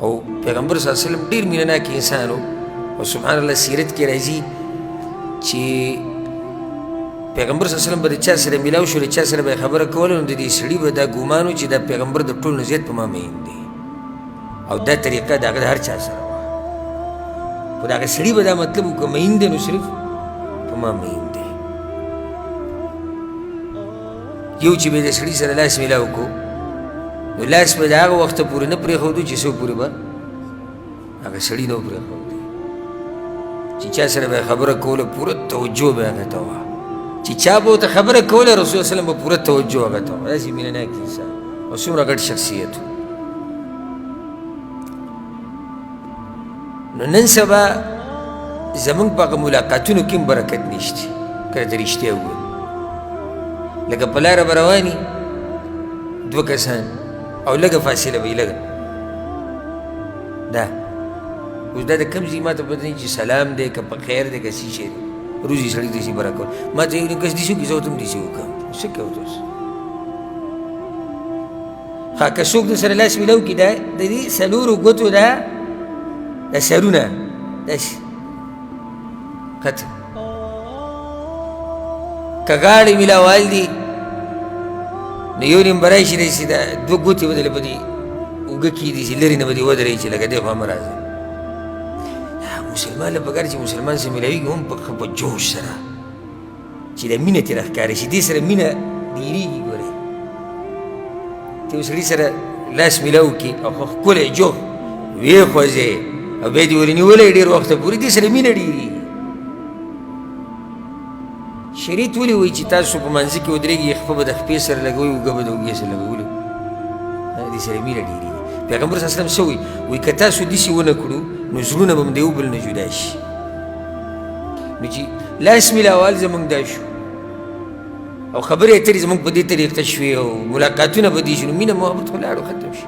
او پیغمبر صلی الله علیه وسلم ډېر مینه ناک انسان و او سبحان الله سیرت کې راځي چې پیغمبر صلی الله علیه وسلم به د چا سره میلاو شو د چا سره به یې خبره کوله نو د دې سړي به دا ګمان و چې دا پیغمبر د ټول نه زیات په ما مین دی او دا طریقه د هغه د هر چا سره وه خو د هغه سړي به دا مطلب و که مین دی نو صرف په ما مین دی یو چې به د سړي سره لاس میلاو کو نو لاس به د هغه وخته پورې نه پرېښودو چې څو پورې به هغه سړي نه و پرېښودی چې چا سره به یې خبره کوله پوره توجه به هغه ته وه چې چا به ورته خبره کوله رسول الله وسلم به پوره توجه هغه ته وه داسې مینه ناک انسان او څومره ګډ شخصیت و نو نن سبا زمونږ په هغه ملاقاتونو کې هم برکت نشته که ته رښتیا ووایو لکه په لاره به رواني دوه کسان او لږه فاصله به یې لږه دا اوس دا د کوم ځای ما ته پته نه چې سلام دی که په خیر دی که څه شی دی روزي سړي داسې بره کول ما ته یو کس داسې وکړي زه ورته هم داسې وکړم څه کوو ته اوس ښه که څوک د سره لاس میلاو کړي دا د دې څلورو ګوتو دا سرونه داسې ختم که غاړې میلاوال دي نو یو نیم به راشي داسې دا دوه ګوتې به دله په دې اوږه کې داسې لرې نه به دې ودرېږي چې لکه دې خوا مه راځه مسلمان له پکار چې مسلمان سره میلاویږي هم په جوش سره چې دا مینه ترې راښکاره شي دې سره مینه ډېرېږي ګورئ ته یو سړي سره لاس میلاو کړي او ښکلی جوخ ویې خوځې او بیا دې ورې نیولی ډېر وخته پورې دې سره مینه ډېرېږي شریعت ولې وایي چې تاسو په منځه کې ودرېږئ خپه به د خپې سره لګوئ اوږه به د اوږې سره لګوئ دې سره مینه ډېرېږي پیغمبر صلی الله علیه وسلم څه وایي وایي که تاسو داسې ونه کړو نو زړونه به م د یو بل نه جدا شي نو چې لاس میلاوال زموږ دا شو او خبرې اترې زموږ په دې طریقه شوې او ملاقاتونه به دې شي نو مینه محبت خو لاړو ختم شي